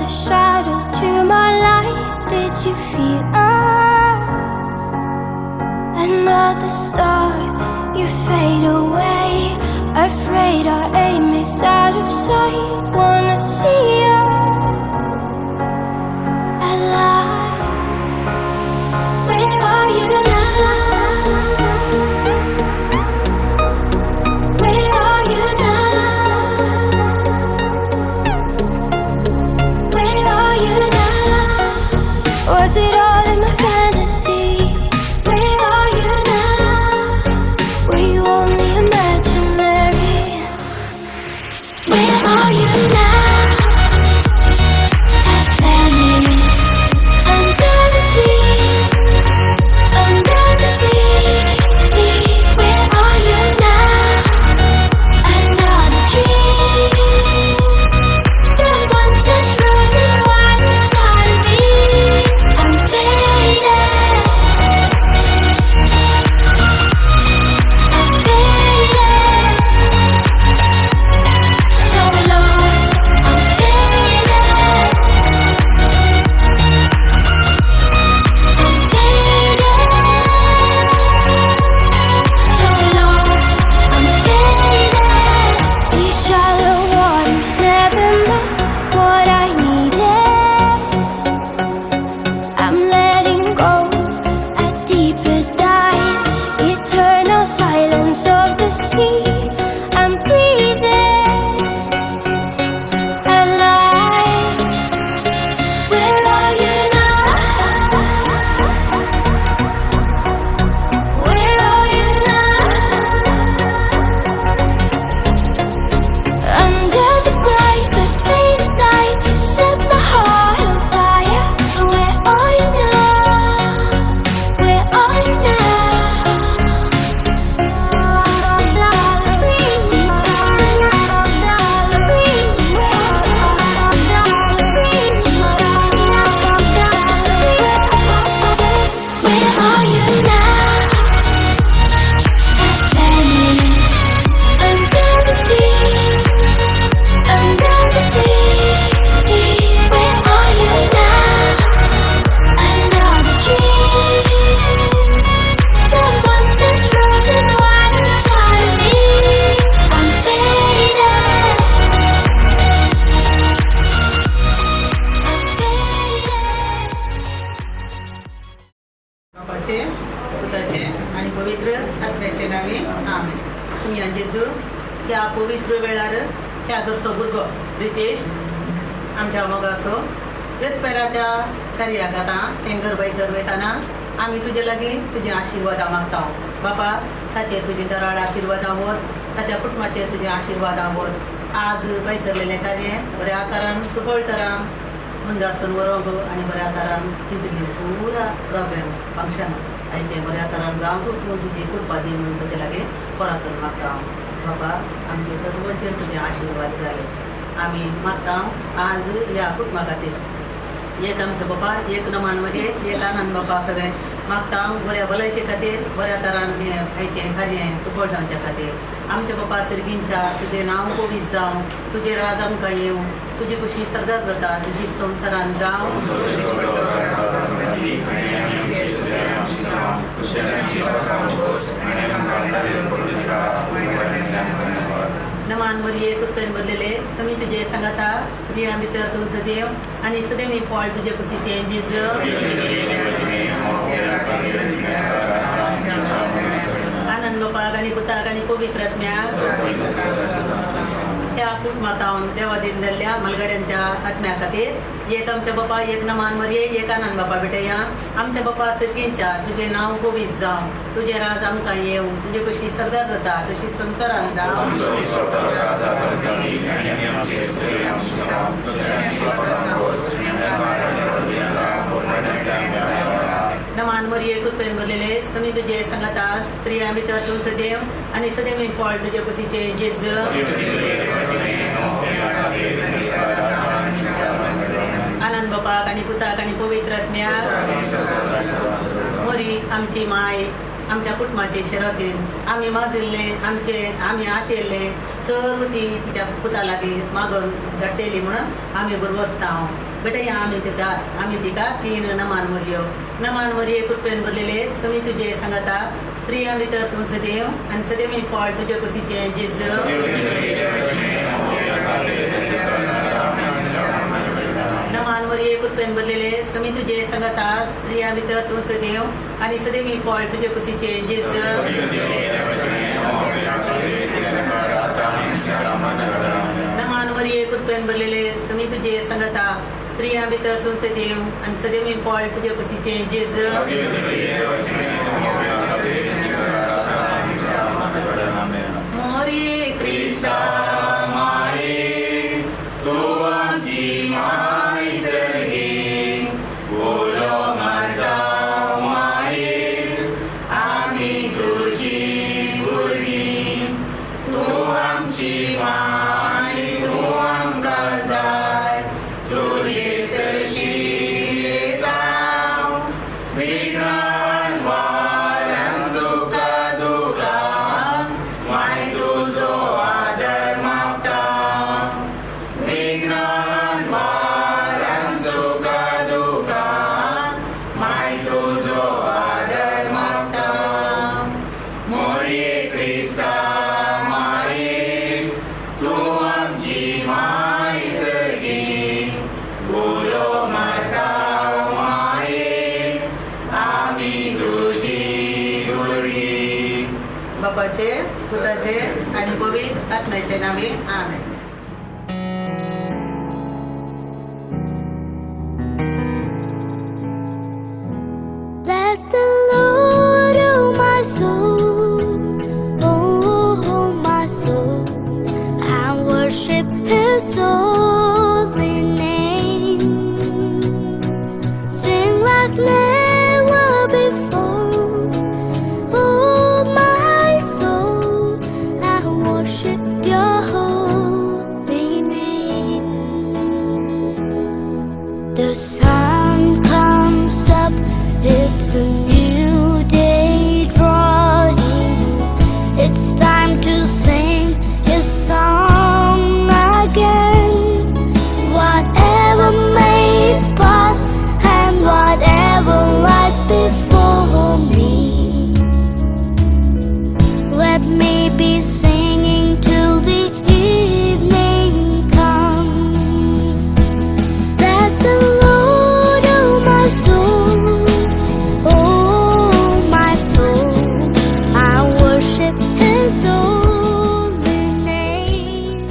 the shadow to my light. Did you feel us? Another star, you fade away. Afraid our aim is out of sight. Wanna see us alive. Where are you now? Where are you now? Where are you now? Was it all in my fantasy? Where are you now? Were you only imaginary? Where are you now? Under the sea, under the sea. Where are you now? Another dream. The monsters running wild inside of me. I'm faded. I'm faded. So lost. I'm faded. I'm faded. So lost. I'm faded. These shallow waters never met what I needed. I'm letting go a deeper dive. Eternal silence of the sea. I'm breathing alive. Where are you now? Where are you now? Under the bright but faded lights, you set my heart on fire. Where are you now? Where are you Where are you now? Under the sea, under the sea. Where are you now? Another dream. The monsters running wild inside of me. I'm faded. I'm faded. बापाचे, पुताचे आणि पवित्र आत्म्याचे नावे आमेन. सुमिया जेजू ह्या पवित्र वेळार ह्या गसो भुरगो रितेश आमच्या मोगाचो वेस्पेराच्या कार्याक आतां हेंगर बैसर वयताना आमी तुजे लागीं तुजे आशिर्वादा मागता. बापा ताचेर तुजी दराड आशिर्वादां वत, ताच्या कुटुंबाचेर तुजे आशिर्वादां वत. आज बैसरलेलें कार्य बऱ्या तरान सफळ तरान मुंदासून वरोंक आनी बऱ्या तरान चिंतली पुरा प्रोग्राम फंक्शन आयचे बऱ्या तरान जावंक तूं तुजी कृपा दी म्हणून तुजे लागीं परतून मागता. बापा आमचे सर्वचेर तुजे आशिर्वाद घाले. आमी मागता आज ह्या कुटुंबा खातीर एक आमचे बापा एक नमान मरे एक आनंद बापा सगळे मागता बऱ्या भलायके खातीर बऱ्या तरान आयचें कार्य सफळ जावचे खातीर. आमचे बापा सर्गींच्या तुजें नांव पवित्र जावं, तुजें राज आमकां येवं, तुजी खुशी सर्गात जाता तशी संवसारान जावं. नमान मरिये कृपेन भरलेले समी तुजे सांगाता स्त्रियां भितर तूं सदैव आनी सदैव फळ तुजे कुशीचे जेज. आनंद बापाक आनी पुताक आनी पवित्र आत्म्याक ह्या कुटुंबांत देवा दिन जाल्ल्या मलगड्यांच्या आत्म्या खातीर एक आमच्या बापा एक नमान मरिये एक आनंद बापा भेटया. आमच्या बापा सर्गींच्या तुजें नांव पवित्र जावं, तुजें राज आमकां येवं, तुजे कशी सर्गात जाता तशी संवसारान जावं. नमान मरिये कृपेन भरलेले समी तुजे सांगाता स्त्रियां भितर तूं सदैव आनी सदैव फळ तुजे कुशीचे जेज. आनंद बापाक आनी पुताक आनी पवित्र आत्म्याक मरी आमची माय आमच्या कुटुंबाचे शेरोतीन आमी मागिल्ले आमी आशेल्ले सर्व ती तिच्या पुता लागीं मागून धाडटली म्हणून आमी बरोवस्ता. बेटा आम्ही तिका 3 नमान मरिये कृपेन भरलेले सुमी तुझे सांगता स्त्रियां भितर तू सदैव आणि सदैव मी फळ तुझ्या कुशीचे जेजू नमान मरिये कृपेन भरलेले सुमी तुझे सांगता स्त्रियां भितर तू सदैव आणि सदैव मी फळ तुझ्या कुशीचे जेजू नमान मरिये कृपेन भरलेले सुमी तुझे सांगता स्त्रियां भितर तू सदैव आणि सदैव मी फळ तुझ्या कुशीचे जेजू मोरिये क्रिस्ता माये तू आमची माय सर्गी बोलो मार्गा माये आम्ही तुझी भुरगी तू आमची माय तू आमकां जाय तुझे सरशी येता विघ्नान वारान सुखा दुखान माय तुझो आदर मागता विघ्नान वारान सुखा दुखान माय तुझो आदर मागता मोरये क्रिस्ता माये तू आमची माय सर्गी बोलो माता माये आम्ही तुझी भुरगी बापाचे पुताचे आणि पवित्र आत्म्याचे नावे आमेन. Bless the Lord, oh my soul, oh my soul, I worship His holy name. Sing like never before, oh my soul, I worship Your holy name. The sun comes up, it's a new day drawing. It's time to sing His song again. Whatever may pass and whatever lies before me, let me be singing till the evening comes. Bless the Lord, oh my soul, oh my soul, I worship His holy name.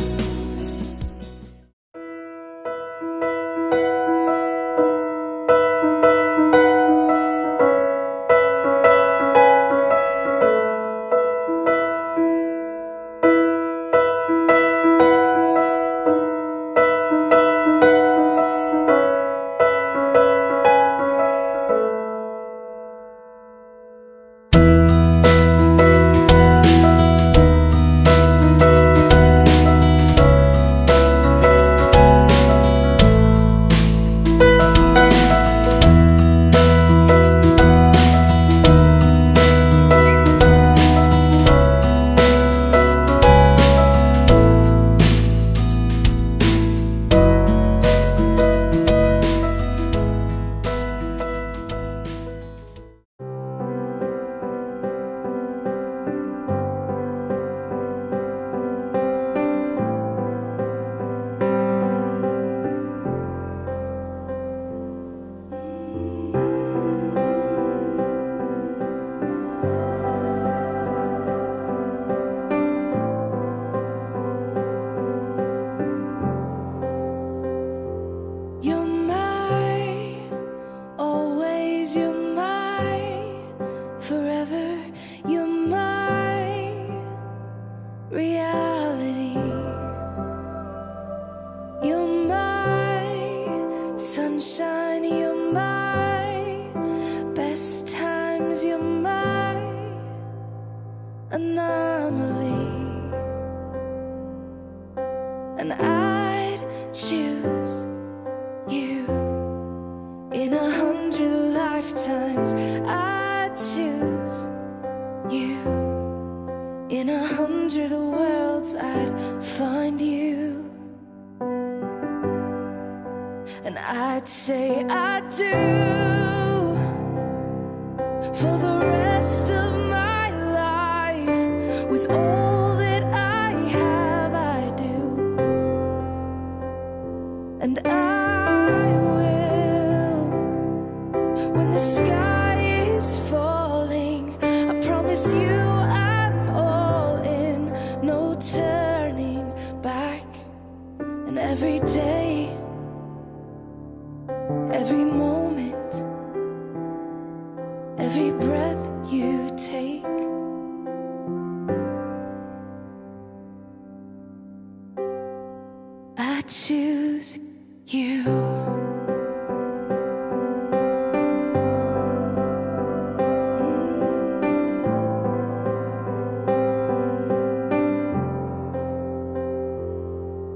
and I'd choose you in 100 lifetimes. I'd choose you in 100 worlds. I'd find you, and I'd say I do for the rest of my life. With all that I have, I do, and I will. When the sky is falling, I promise you I'm all in, no turning back. And every day, every moment, every breath you take, I choose you.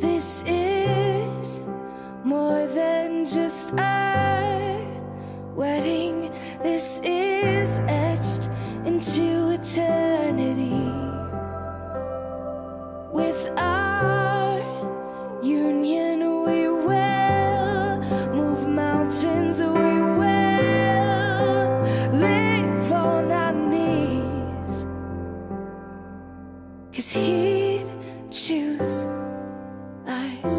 This is more than just a wedding. This is etched into eternity. With our union, we will move mountains. We will live on our knees. 'Cause he'd choose us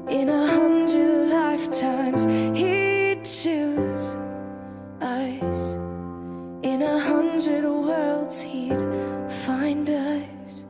in 100 lifetimes. He'd choose us in 100 worlds. He'd find us.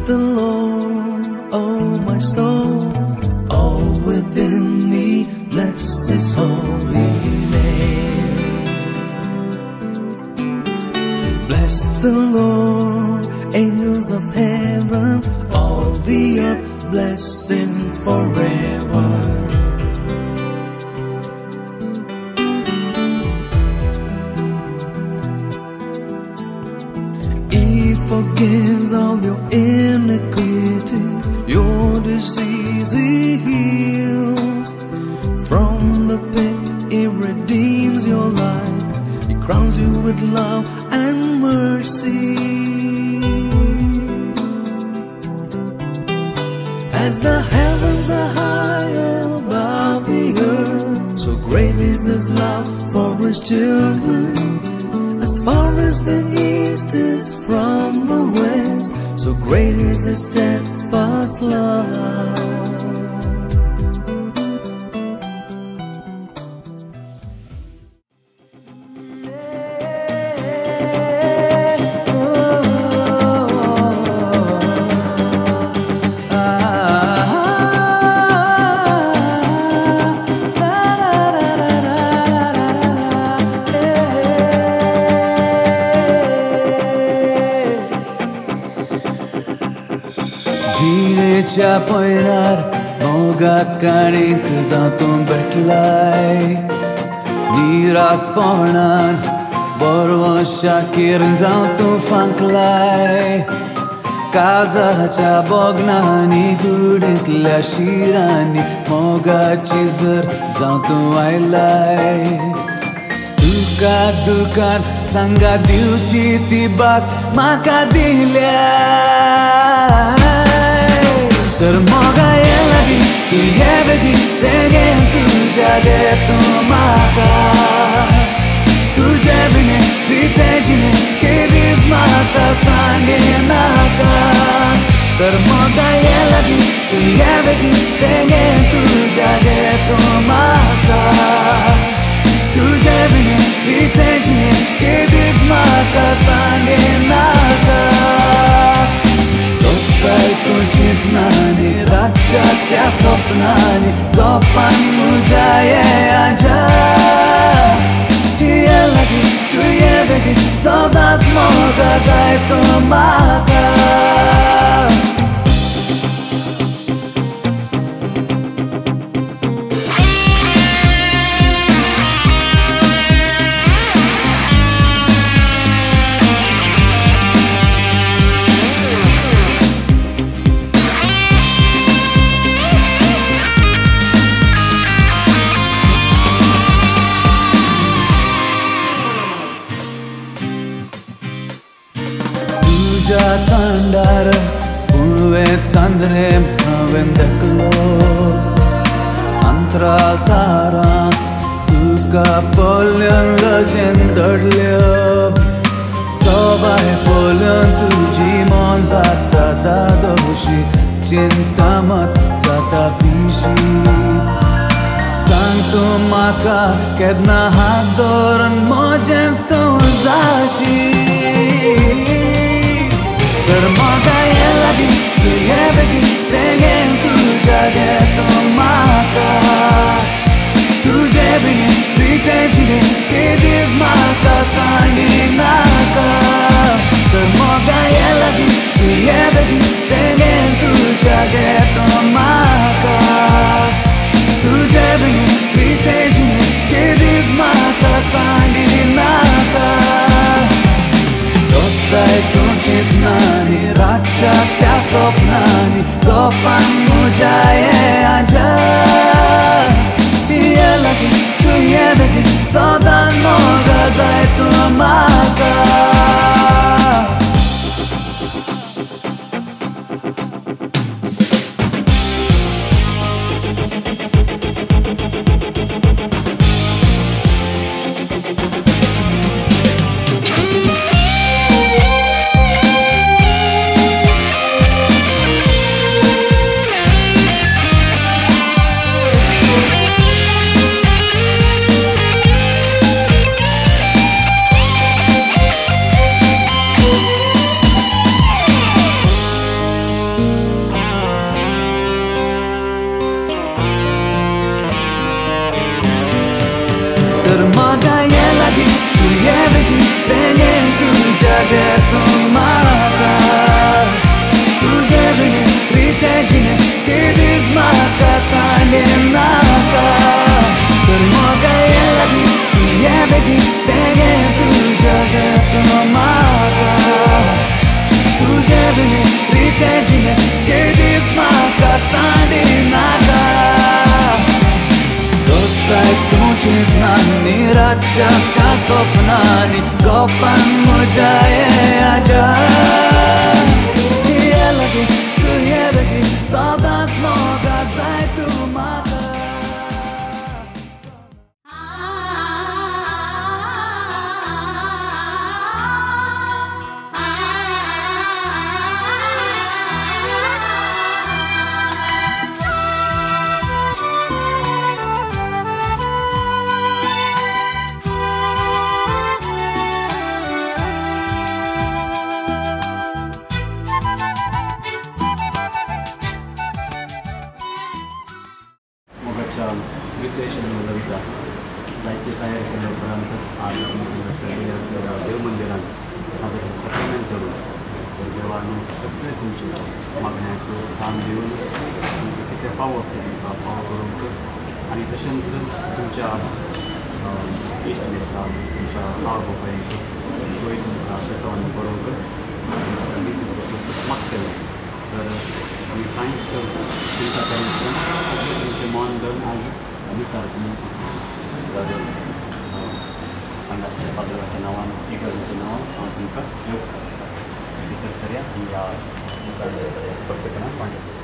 the Lord, oh my soul, all within me, bless His holy name. Bless the Lord, angels of heaven, all the earth, bless Him forever. He forgives all your iniquity, your disease He heals. From the pit He redeems your life, He crowns you with love and mercy. As the heavens are high above the earth, so great is His love for His children. As far as the east is from the west, so great is His steadfast love. जिरेच्या पैरार मोगाक काणीक जातूं भेटलाय. निरासपणान बरवशाकीर जावं तूं फांकलाय. काळजाच्या बोगनांनी कुडींतल्या शिरांनी मोगाची झर जावं तूं आयलाय. सुखात दुखात सांगात दिवची ती भास म्हाका दिल्या. तर मोगा ये लागीं तूं ये बेगीन बेगीन तुज्या देतूं म्हाका. तुजे बिने रितेजिने केदीस म्हाका सांगिनाका. तर मोगा ये लागीं तूं ये बेगीन बेगीन तुज्या देतूं म्हाका. तुजे बिने रितेजिने केदीस म्हाका सांगिनाका. दोस्ताय तूं चिंतनांनी रातच्या त्या स्वप्नांनी गोपान म्हज्या ये आजा. ये लागीं तूं ये बेगीन सदांच मोगा जाय तूं म्हाका. तुज्या कांडार पुळवे चांद्रेम हांवें देखलो. अंतराळ तारां तुका पळोवन लजेन दडल्यो. सवाय पळोवन तुजी मन जाता दादोशी, चिंता मात जाता पिशी. सांग तूं म्हाका केन्ना हात धरून म्हजेंच तूं जाशी. तर मोगा ये लागीं तूं ये बेगीन बेगीन तुज्या देतूं म्हाका. तुजे बिने रितेजिने केदीस म्हाका सांगिनाका. तर मोगा ये लागीं तूं ये बेगीन बेगीन तुज्या देतूं म्हाका. तुजे बिने रितेजिने केदीस म्हाका सांगिनाका. दोस्ताय तूं चिंतनांनी रातच्या त्या स्वप्नांनी गोपान म्हज्या ये आजा. ये लागीं तूं ये बेगीन सदांच मोगा जाय तूं म्हाका. जगतूं म्हाका तुजे बिन रिते जिणे केदीस म्हाका सांडेनाका तर मोगा लागीं तुये बेगीन बेगीन तूं जगतूं म्हाका तुजे बिन रिते जिणे केदीस म्हाका सांडेनाका दोस्ताय तूं चिंतनांनी रातच्या स्वप्नांनी गोपान म्हज्या येयाच्या तुये लागीं तुये बेगीन सदांच मोगा जाय तूं म्हाका लायटी तयार केल्या उपरांत आज देवमंदिरात माझं हे सगळ्यांनी चढून तर देवान सगळे तुमचे मागण्याचं काम दिवन तुमचे कितें पावप तें तुमकां पाव करूंक आनी तशेंच तुमच्या इश्ट मित्रांक तुमच्या आवय बापायक सगळ्योय तुमकां बेसावांनी बरोवंक मागतले तर आमी कांयच चिंता करिनासतना तुमचें मन धरून आज विचार तुमी हांगाच्या पाद्रवाच्या नांवान इगर्जेच्या नांवान हांव तुमकां येवकार भितर सरया ह्या प्रत्येकान मांडटा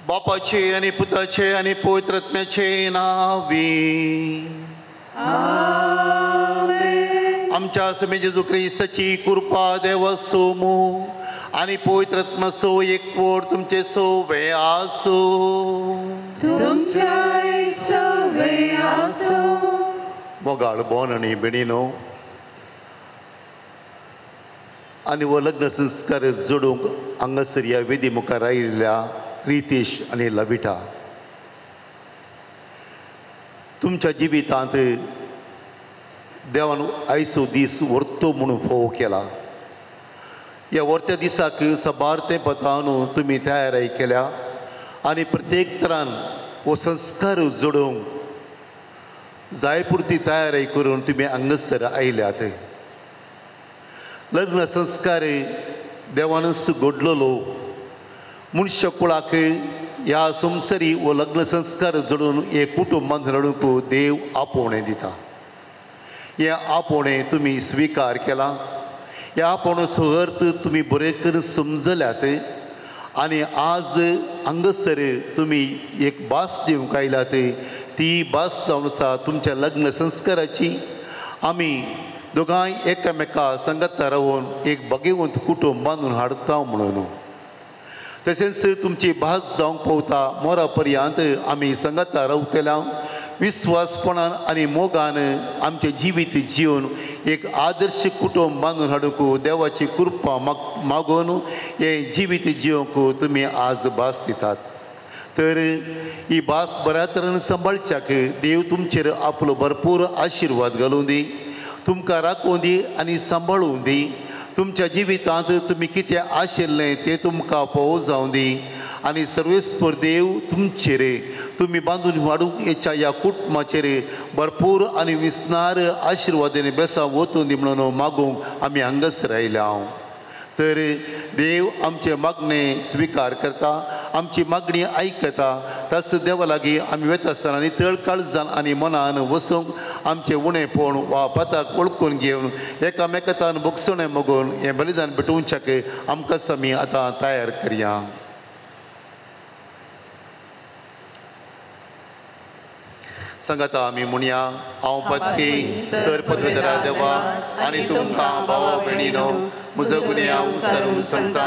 बापाचे आणि पुत्राचे आणि पवित्रात्म्याचे नावी आमच्या समे जेजू क्रिस्ताची कृपा देव सोमू आणि पवित्रात्मा एकवट तुमचे सोवे आसो मोगाळ बोन आणि बिणीनो आणि वो लग्न संस्कार जोडूंक हांगासर ह्या वेदी मुखार आयिल्ल्या रितेश आणि लविटा तुमच्या जिवितांत देवान आयसो दीस व्हरतो म्हणून फोव केला ह्या व्हरत्या दिसाक सबारते पतान तुमी तयारी केल्या आणि प्रत्येक तरान हो संस्कार जोडूंक जाय पुरती तयारी करून तुमी हांगासर आयल्यात लग्न संस्कार देवानच घडलेलो मनुष्य कुळाक ह्या संवसारी वो लग्न संस्कार जोडून हे कुटुंबांत रडूंक देव आपोवणें दिता हे आपोवणें तुमी स्विकार केला हे आपोवणेचो अर्थ तुमी बरे करून समजल्यात आनी आज हांगासर तुमी एक भास दिवंक आयल्यात ती भास जावन आसा तुमच्या लग्न संस्काराची आमी दोगांय एकामेका संगता रावून एक भगवंत कुटुंब बांदून हाडटा म्हणून तशेंच तुमची भास जावंक पावता मोरा पर्यंत आमी संगता रावतल्या विस्वासपणान आनी मोगान आमचें जिवीत जिवन एक आदर्श कुटुंब बांदून हाडूंक देवाची कृपा मागून हें जिवीत जिवंक तुमी आज भास दितात तर ही भास बऱ्या तरेन सांबाळच्याक देव तुमचेर आपलो भरपूर आशिर्वाद घालूं दी तुमकां राखूं दी आनी सांबाळूं दी तुमच्या जिवितांत तुमी कितें आशिल्लें तें तुमकां पोव जावं दी आनी सर्वेस्पर देव तुमचेर तुम्ही बांधून वाडूंक येच्या ह्या कुटुंबाचेर भरपूर आनी विस्तार आशिर्वादाने बेसा वचून दी म्हणून मागूंक आमी हांगासर आयल्या तर देव आमचे मागणे स्वीकार करता आमची मागणी आयकता तस देवा लागीं आमी वता आसतना नितळ काळजान आनी मनान वसूंक आमचे उणेपण वा पताक वळखून घेवन एकामेकांतान बोगसणे मागून हें बलिदान भेटोवच्याक आमकां आमी आतां तयार करया. सांगाता आमी म्हणया हांव पत्की सर पदवेदारा देवा आनी तुमकां भावा भयणीनो म्हजो गुन्हे हांव विसरून सांगता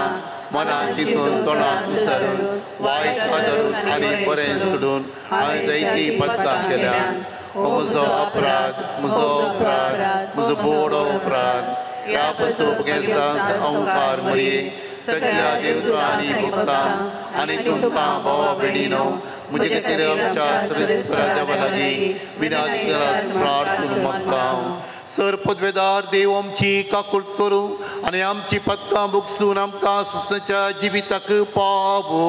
मनान चिंतून तोंडान विसरून वायट आदरून आनी बरें सोडून हांवें जायतीं पदकां केल्यात. हो म्हजो अपराध म्हजो बोडो अपराध ह्या पसून गेस्तांस अहंकार मरये सगळ्या देवतां आनी भक्तां आनी तुमकां भावा भयणीनो म्हजे खातीर आमच्या सर्वेस्परा देवा लागीं विनंती करात प्रार्थना मागता. सर पदवेदार देव आमची काकूट करूं आनी आमची पदकां भोगसून आमकां सस्ताच्या जिविताक पावो.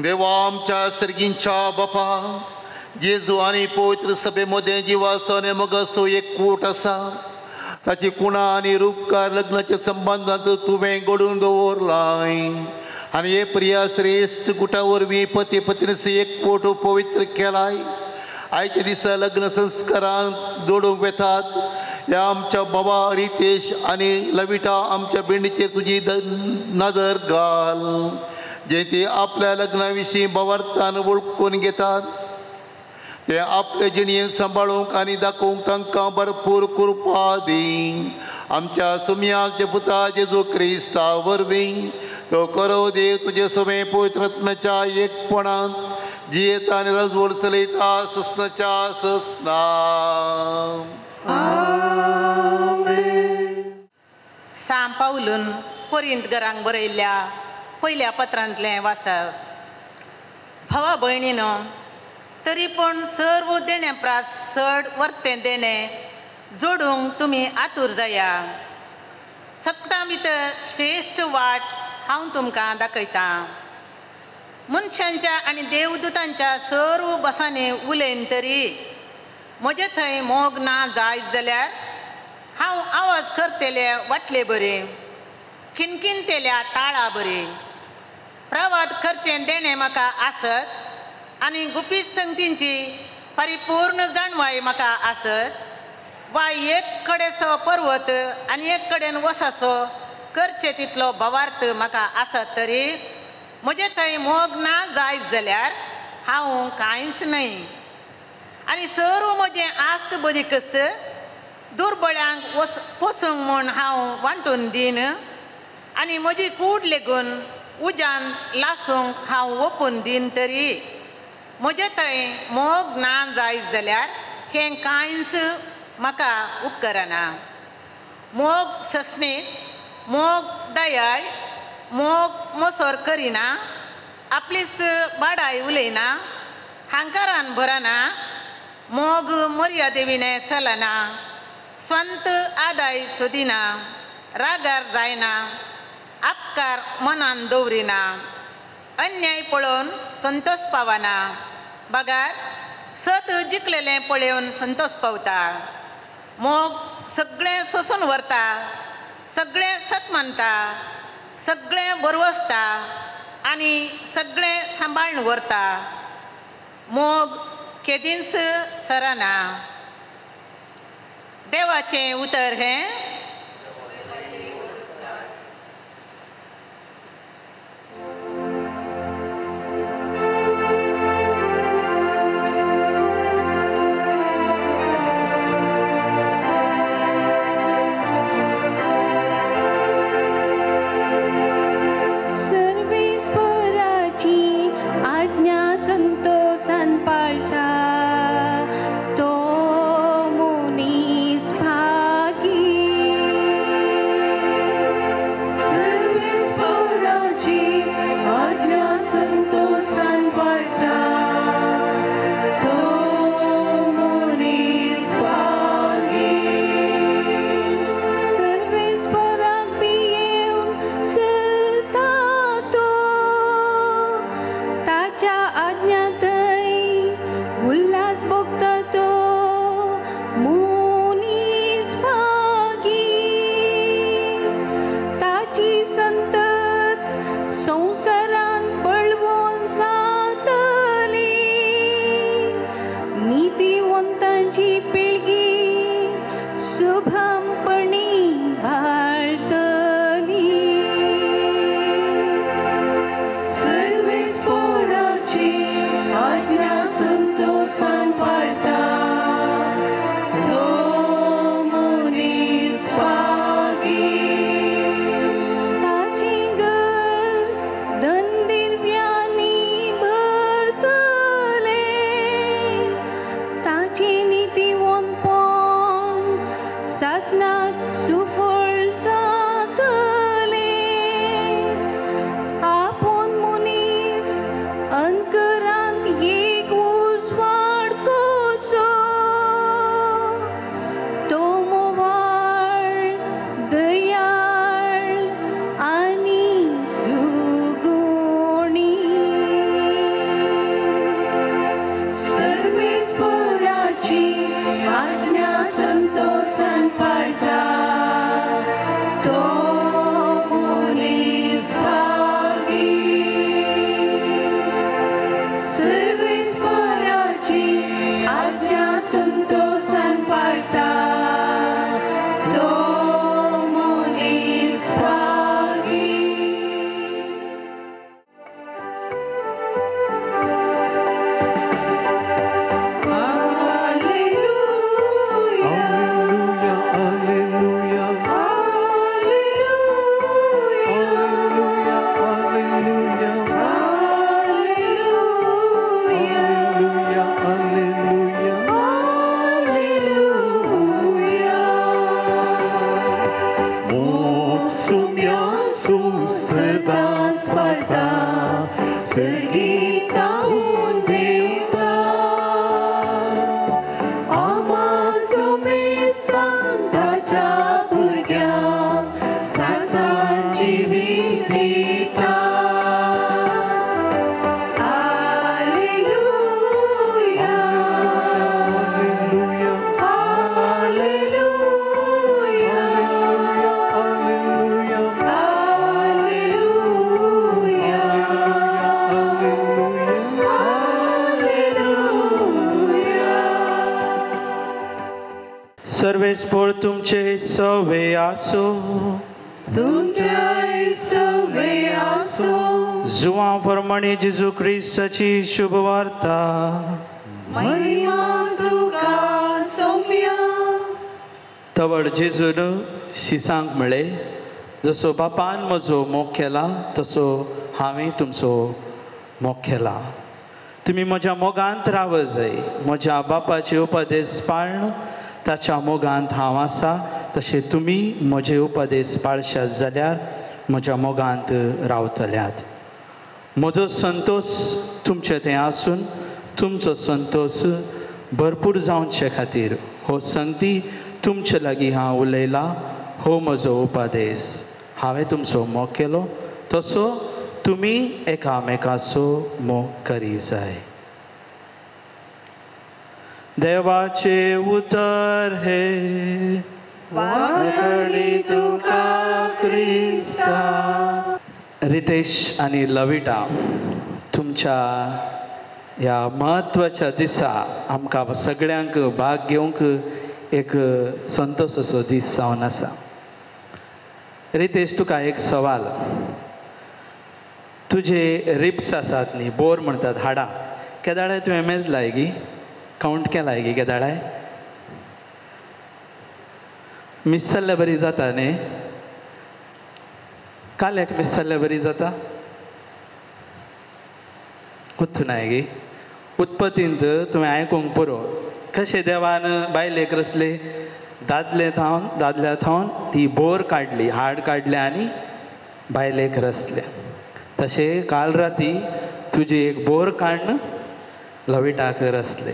देवा आमच्या सर्गींच्या बापा जेजू आनी पवित्र सभेमध्ये जिवासो आनी मोगासो एकवट आसा ताची कुणा आनी रूपकार लग्नाच्या संबंधांत तुवें घडोवन दवरलाय आनी हे प्रिया श्रेश्ठ गुटा वरवीं पती पत्नीचो एकवट पवित्र केलाय. आयच्या दिसा लग्न संस्कारांत जोडूंक वेतात ह्या आमच्या बाबा रितेश आनी लविटा आमच्या बिंडीचेर तुजी नदर घाल जे ते आपल्या लग्ना विशीं बवार्थान वळखून घेतात ते आपले जिणेन सांबाळूंक आनी दाखोवंक तांकां भरपूर कृपा दी. आमच्या सुमयाचे पुता जेजू क्रिस्ता वरवीं तो करो देव तुझे समय पवित्रत्म्याच्या एकपणात जियेता आणि रजवड चलयता ससनाच्या ससना साम पावलून कोरिंत घरांक बरयल्ल्या पयल्या पत्रांतलें वाचप. भावा भयणीनो, तरी पूण सर्व देणे प्रास चड वर्तें देणें जोडूंक तुमी आतूर जाया. सक्ता भितर श्रेश्ठ वाट हांव तुमकां दाखयतां. मनशांच्या आनी देवदूतांच्या सर्व बसांनी उलयन तरी म्हजे थंय मोग ना जायत जाल्यार हांव आवाज करतेले वाटले बरे, किणकिणतेल्या ताळा बरे. प्रवाद करचें देणें म्हाका आसत आनी गुपीत संगतींची परिपूर्ण जाणवाय म्हाका आसत. वा एक कडेचो पर्वत आनी एक कडेन वसासो करचे तितलो भवार्थ म्हाका आसत तरी म्हजे थंय मोग ना जायत जाल्यार हांव कांयच न्हय. आनी सर्व म्हजें आस्त बदीकच दुर्बळ्यांक पोसूंक म्हूण हांव वांटून दीन आनी म्हजी कूड लेगून उज्यान लासूंक हांव ओपून दीन तरी म्हजे थंय मोग ना जायत जाल्यार हें कांयच म्हाका उपकारना. मोग सस्मीक, मोग दयाळ, मोग मोसोर करिना, आपलीच बाडाय उलयना, हांकारान भरना, मोग मर्यादेविणें चलना, स्वंत आदाय सोदिना, रागार जायना, आपकार मनान दवरिना, अन्याय पळोवन संतोष पावना. बगार सत जिखलेलें पळोवन संतोष पावता. मोग सगळें सोसून व्हरता, सगळें सत मानता, सगळें बरवसता आनी सगळें सांबाळून व्हरता. मोग केदींच सरना. देवाचें उतर हें. तो मुनीस भागी सदांच वाडटा सर्गीताहून देवता आमाचो मेस्तान ताच्या भुरग्यांक सासान जिवीत दिता हालेलुया हालेलुया सर्वेस्पोर तुमचे सवे आसो तुमचे सवे आसो जुवा प्रमाणे जेजू क्रिस्ताची शुभ वार्ता महिमा तुका सौम्या तवड जेजून शिसांक म्हळे जसो बापान म्हजो मोग केला तसो हांवें तुमचो मोग केला तुमी म्हज्या मोगांत राव जाय म्हज्या बापाचे उपदेश पाळण ताच्या मोगांत हांव आसा तशें तुमी म्हजे उपदेश पाळशात जाल्यार म्हज्या मोगांत रावतल्यात म्हजो संतोश तुमचें तें आसून तुमचो संतोश भरपूर जावचे खातीर हो संगती तुमचे लागीं हांव उलयला हो म्हजो उपदेश हांवें तुमचो मोग केलो तसो तुमी एकामेकाचो मोग करी जाय देवाचे उतर हे वाकडी तुका क्रिस्ता रितेश आनी लविटा तुमच्या ह्या म्हत्वाच्या दिसा आमकां सगळ्यांक भाग घेवंक एक संतोशाचो दीस जावन आसा रितेश तुका एक सवाल तुजे रिप्स आसात न्ही बोर म्हणटात हाडां केदाळे तुवें मेजलाय गी काउंट केलाय गी केदाळे मिस जाल्ल्या बरी जाता न्ही काल्याक मिस जाल्ल्या बरी जाता उत्थुनाय गी उत्पत्तींत तुवें आयकूंक पुरो कशें देवान बायलेक रचले दादल्या थावन ती बोर काडली हाड काडले आनी बायलेक रचले तशें काल राती तुजी एक बोर काडून लविटाक रचले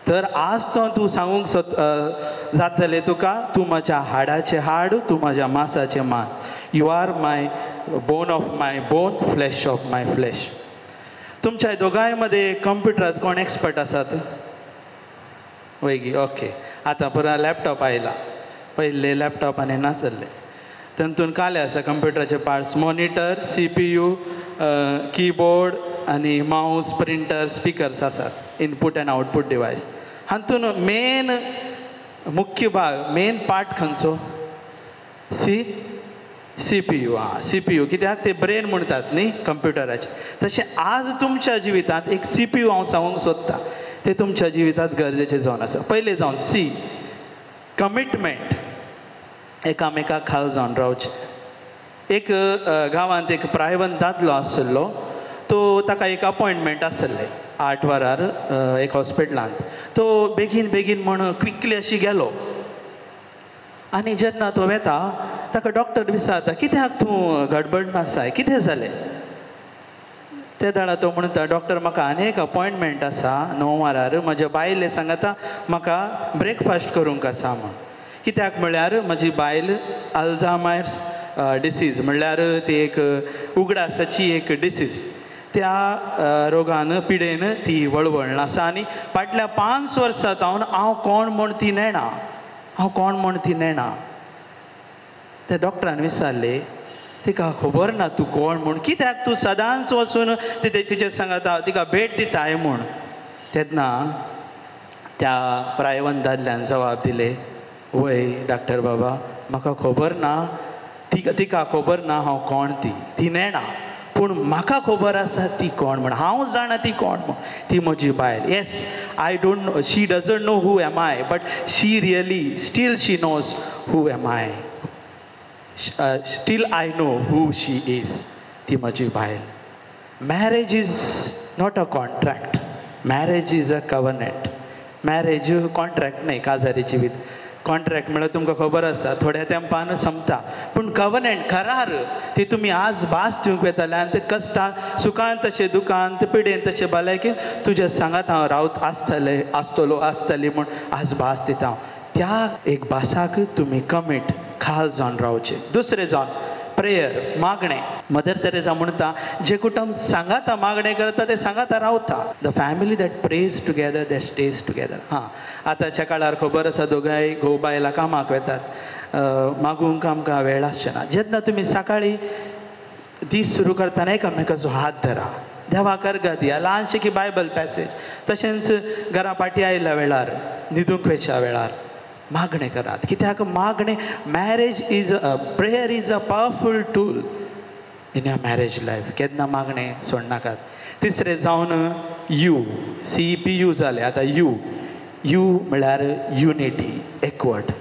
तर आज तो तूं सांगूंक जातलें तुका तूं म्हज्या हाडाचें हाड तूं म्हज्या मांसाचें मांस you are my bone of my bone flesh of my flesh तुमच्या दोगांय मदें कंप्युटरांत कोण एक्सपर्ट आसात वैगी ओके आतां पुरा लॅपटॉप आयला पयले लॅपटॉपांनी नासले तातूंत काले आसा कंप्युटराचे पार्ट्स मॉनिटर CPU कीबोर्ड आनी माउस प्रिंटर स्पिकर्स आसात इनपूट एंड आउटपूट डिवायस हातून मेन मुख्य भाग मेन पार्ट खंयचो CPU CPU कित्याक ते ब्रेन म्हणटात न्ही कंप्युटराचे तशें आज तुमच्या जिवितांत एक CPU हांव सांगूंक सोदतां ते तुमच्या जिवितांत गरजेचें जावन आसा पयलें जावन C कमिटमेंट एकामेकाक खाल जावन रावचें एक गांवांत एक प्रायवंत दादलो आसलो तो ताका एक अपॉयंटमेंट आसलें 8 वरार एक हॉस्पिटलांत तो बेगीन म्हण क्विकली अशी गेलो आनी जेन्ना तो वेता ताका डॉक्टर विचारता कित्याक तूं गडबड नासाय कितें जालें ते दाडा तो म्हणटा डॉक्टर म्हाका आनी एक अपॉयंटमेंट आसा 9 वरार म्हज्या बायले सांगता म्हाका ब्रेकफास्ट करूंक आसा म्हण कित्याक म्हळ्यार म्हजी बायल अल्झायमर्स डिसीज म्हळ्यार ती एक उगडासाची एक डिसीज त्या रोगान पिडेन ती वळवळ आसा आनी फाटल्या 5 वर्सां जावन हांव कोण म्हूण ती नेणा त्या डॉक्टरान विचारले तिका खबर ना तूं कोण म्हूण कित्याक तूं सदांच वचून तिचे सांगता तिका भेट दिताय म्हूण तेन्ना त्या प्रायवंत दादल्यान जवाब दिले वय डॉक्टर बाबा म्हाका खबर ना तिका खबर ना हांव कोण ती नेणा पूण म्हाका खबर आसा ती कोण म्हण हांव जाणा ती कोण म्हण ती म्हजी बायल yes I don't know she doesn't know who am I but she really still she knows who am I still I know who she is ती म्हजी बायल marriage is not a contract marriage is a covenant marriage contract न्ही काजारी जिवीत contract म्हळ्यार तुमकां खबर आसा थोड्या तेंपान संपता पूण कवनेंट करार ती तुमी आज भास दिवंक येताले आनी ते कश्टान सुखान तशें दुखांत पिडेन तशें भलायकेन तुज्या सांगात हांव रावत आसतली म्हूण आज भास दिता हांव त्या एक भासाक तुमी कमीट खाल जावन रावचे. दुसरें जावन प्रेयर मागणें. मदर तेरेसा म्हणटा जे कुटुंब सांगाता मागणें करता ते सांगाता रावता. The family that praise together that stage together. हां आतांच्या काळार खबर आसा दोगांय घोव बायलां कामाक वेतात मागूंक आमकां वेळ आसचेना. जेन्ना तुमी सकाळीं दीस सुरू करतना एकामेकाचो हात धरा देवाक अर्घ दिया ल्हानशें की बायबल पॅसेज. तशेंच घरा पाटी आयल्या वेळार न्हिदूंक वेच्या वेळार मागणें करात कित्याक मागणें marriage is prayer is a powerful tool in your marriage life. केन्ना मागणें सोडनाकात. तिसरें जावन CPU जालें. आतां यू म्हळ्यार युनिटी एकवट.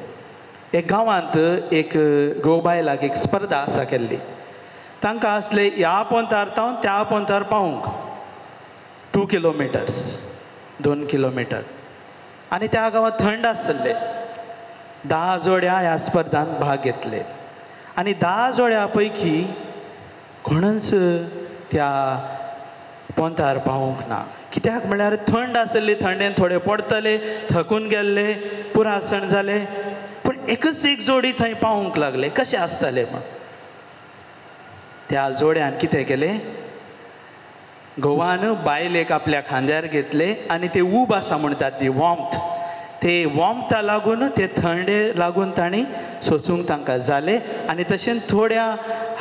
एक गांवांत एक घोव बायलाक एक स्पर्धा आसा केल्ली. तांकां आसले ह्या पोंतार तावन त्या पोंतार पावूंक 2 किलोमिटर्स 2 किलोमिटर आनी त्या गांवांत थंड आसले. 10 जोड्या ह्या स्पर्धांत भाग घेतले आनी 10 जोड्या पैकी कोणूच त्या पोंतार पावूंक ना. कित्याक म्हळ्यार थंड आसली थंडेन थोडे पडतले थकून गेल्ले पुरासण जाले पूण एकच एक जोडी थंय पावूंक लागले. कशें आसतलें म्हण त्या जोड्यान कितें केलें घोवान बायलेक आपल्या खांद्यार घेतले आनी ते ऊब आसा म्हणटात ती वॉर्मथ ते वॉर्मथा लागून ते थंडे लागून तांणी सोंसूंक तांकां जालें आनी तशेंच थोड्या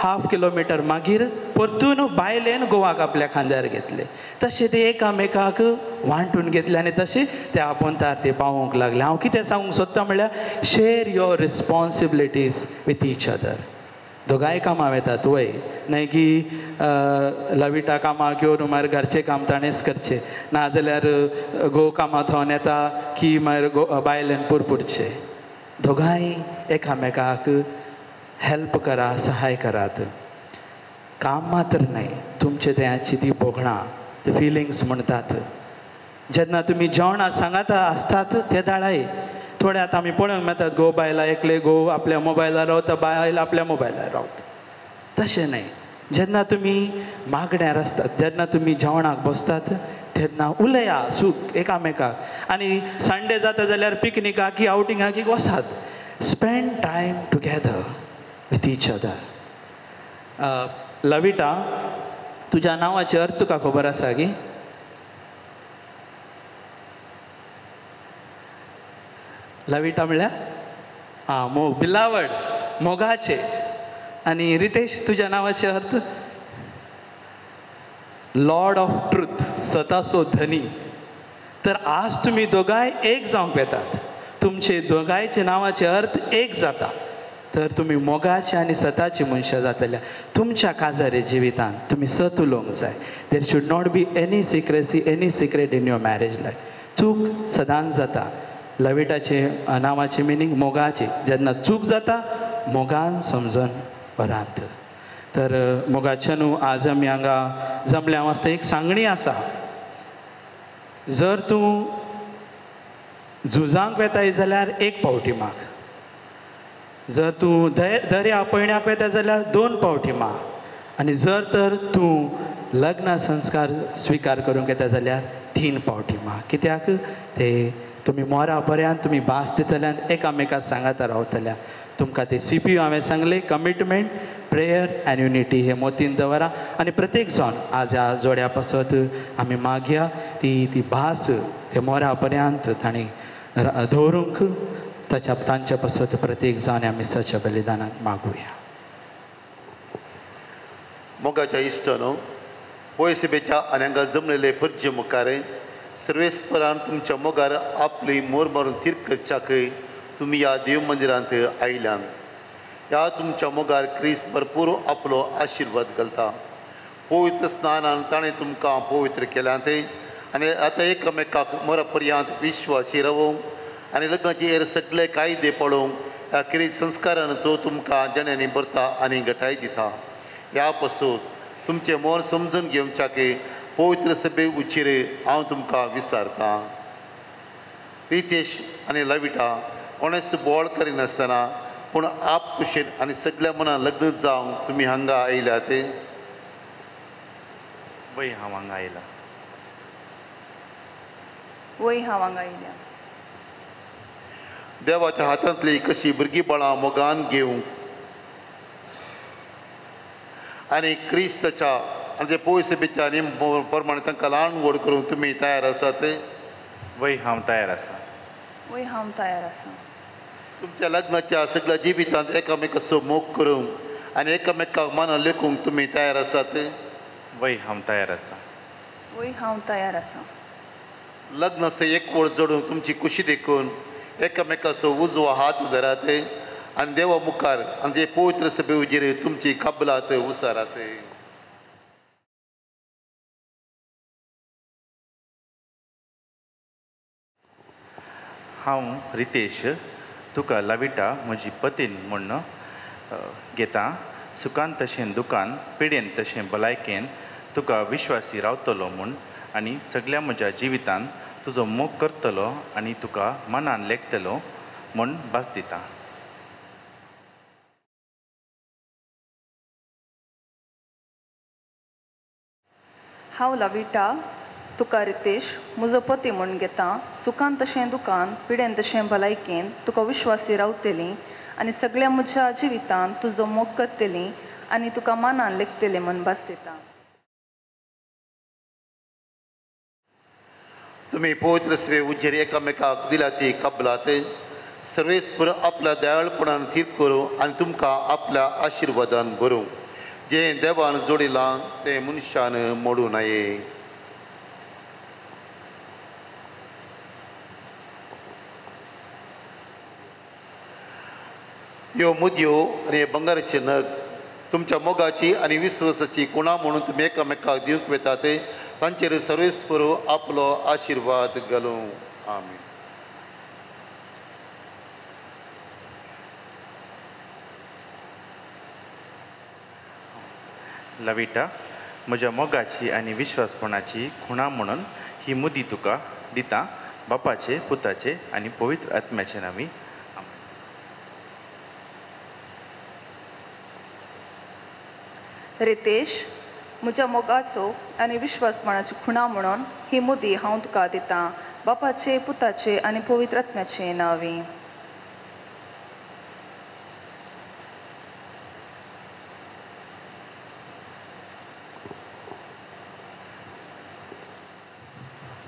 1/2 किलोमिटर मागीर परतून बायलेन घोवाक आपल्या खांद्यार घेतले. तशें ते एकामेकाक वांटून घेतले आनी तशें त्या पोंतार ते पावूंक लागले. हांव कितें सांगूंक सोदता म्हळ्यार share your responsibilities with each other. दोगांय कामां वेतात वय न्हय की लविटा कामाक येवन मागीर घरचें काम ताणेंच करचें नाजाल्यार घोव कामाक थोन येता की मागीर बायलेन पुरपुरचें. दोगांय एकामेकाक हेल्प करा सहाय करात. काम मात्र न्हय तुमचे त्याची ती बोगणां ते फिलिंग्स म्हणटात. जेन्ना तुमी जेवणां सांगाता आसतात ते दाळाय थोडे आतां आमी पळोवंक मेळटात घोव बायलां एकले घोव आपल्या मोबायलार रावता बायल आपल्या मोबायलार रावता. तशें न्हय. जेन्ना तुमी मागण्यार आसतात जेन्ना तुमी जेवणाक बसतात तेन्ना उलया सूख एकामेकाक आनी संडे जाता जाल्यार पिकनिकाक की आउटिंगाक वसात. Spend time together with each other. लविटा तुज्या नांवाचे अर्थ तुका खबर आसा की लविटा म्हळ्यार मोग बिलावड मोगाचे. आनी रितेश तुज्या नांवाचे अर्थ लॉर्ड ऑफ ट्रूथ सताचो धनी. तर आज तुमी दोगांय एक जावंक येतात. तुमचे दोगांयचे नांवाचे अर्थ एक जाता तर तुमी मोगाचे आनी सताचे मनशां जातल्या. तुमच्या काजारे जिवितांत तुमी सत उलोवंक जाय. There should not be any secrecy any secret in your marriage life. चूक सदांच जाता. लविटाचे नांवाचे मिनींग मोगाचे. जेन्ना चूक जाता मोगान समजून वरांत. तर मोगाचे न्हू आज आमी हांगा जमल्या आसता एक सांगणी आसा. जर तूं झुजांक वेताय जाल्यार एक पावटी माग. जर तूं दर्या पयण्याक वेता जाल्यार 2 पावटी माग आनी जर तर तूं लग्न संस्कार स्विकार करूंक येता जाल्यार 3 पावटी माग. कित्याक ते तुमी मोरा पर्यंत तुमी भास दितल्यान एकामेकाक सांगाता रावतल्या. तुमकां ते CPU हांवें सांगलें कमिटमेंट प्रेयर एंड युनिटी हे मोतीन दवरा आनी प्रत्येक जावन आज ह्या जोड्या पासत आमी मागया ती भास ते मोरा पर्यंत तांणी दवरूंक तांच्या पासत प्रत्येक जावन आमी सच्या बलिदानांत मागुया. मोगाच्या इश्टानो पोयसभेच्या आनी हांगा जमलेले फर्जे मुखार सर्वेस्परान तुमच्या मोगार आपली मोर मारून तीर्थ करच्याकय तुमी ह्या देव मंदिरांत आयल्यान. ह्या तुमच्या मोगार क्रिस्त भरपूर आपलो आशिर्वाद घालता. पवित्र स्नानान ताणें तुमकां पवित्र केल्यांत आनी आतां एकामेकाक मोरा पर्यंत विश्वासी रावूंक आनी लग्नाचे हेर सगळे कायदे पळोवंक ह्या क्रिस्त संस्कारान तो तुमकां जण्यानी भरता आनी घटाय दिता. ह्या पासून तुमचें मोर समजून घेवच्याकय पवित्र सभे उचेर हांव तुमकां विचारतां. रितेश आनी लविटा कोणेच बोळ करिनासतना पूण आप कुशेन आनी सगळ्या मनान लग्न जावंक तुमी हांगा आयल्यात. वय हांव हांगा आयला. वय हांव हांगा आयल्या. देवाच्या हातांतली कशी भुरगीं बाळां मोगान घेवंक आनी क्रिस्ताच्या आनी जे पवित्र सभेच्या नेम प्रमाणे तांकां ल्हान व्हड करूंक तुमी तयार आसात. वय हांव तयार आसा. वय हांव तयार आसा. तुमच्या लग्नाच्या सगळ्या जिवितांत एकामेकाचो मोग करूंक आनी एकामेकाक मानान लेखूंक तुमी तयार आसात. वय हांव तयार आसा. वय हांव तयार आसा. लग्नाचो एक वळ जोडूंक तुमची खुशी देखून एकामेकाचो उजवो हात धरात आनी देवा मुखार आनी जे पवित्र सभे उजेर तुमची कबलात उसारात. हांव रितेश तुका लविटा म्हजी पतीन म्हूण घेता. सुखान तशें दुखान पिडेन तशें भलायकेन तुका विश्वासी रावतलो म्हूण आनी सगळ्या म्हज्या जिवितान तुजो मोग करतलो आनी तुका मनान लेखतलो म्हूण भास दिता. हांव लविटा तुका रितेश म्हजो पती म्हूण घेता. सुखान तशें दुखान पिडेन तशें भलायकेन तुका विश्वासी रावतलीं आनी सगळ्या म्हज्या जिवितान तुजो मोग करतलीं आनी तुका मनान लेखतलें म्हूण भास दिता. तुमी पवित्र सभे उजेर एकामेकाक दिला ती कबलात. सर्वेस्पर आपल्या दयाळपणान थीर करूं आनी तुमकां आपल्या आशिर्वादान भरूं. जें देवान जोडिलां तें मनशान मोडूं नये. ह्यो मुदयो आनी बंगाराचे नग तुमच्या मोगाची आनी विश्वासाची खुणा म्हणून तुमी एकामेकाक दिवंक वेतात. तांचेर सर्वेस्पर आपलो आशिर्वाद घालूं. आमीन. लविटा म्हज्या मोगाची आनी विश्वासपणाची खुणा म्हणून ही मुदी तुका दिता. बापाचे पुताचे आनी पवित्र आत्म्याचे नांवी. रितेश म्हज्या मोगाचो आनी विश्वासपणाची खुणा म्हणून ही मुदी हांव तुका दिता. बापाचे पुताचे आनी पवित्र आत्म्याचे नांवी.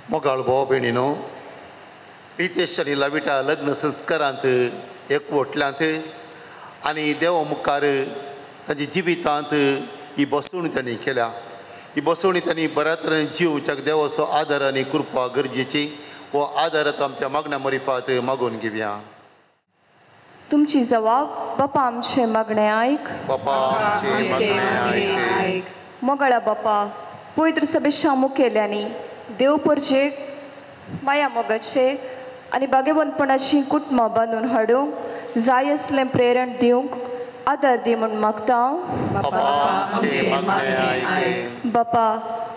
मोगाळ भाव भयणीनो, रितेश आनी लविटा लग्न संस्कारांत एकवटल्यांत आनी देवा मुखार तांच्या जिवितांत ही बसवणी तांणी केल्या. ही बसवणी तांणी बऱ्या तरेन जिवच्याक देवाचो आदार आनी कृपा गरजेची. हो आदारात आमच्या मागण्या मरिफात मागून घेवया. तुमची जबाब बापा आमचे मागणे आयक. बापा आमचे मागणे आयक. मोगाळा बापा पवित्र सभेच्या मुखेल्यांनी देव परजेक माया मोगाचे आनी बागेबंदपणाची कुटुंबां बांदून हाडूंक जाय असलें प्रेरण दिवंक आदार दी म्हूण मागता. बापा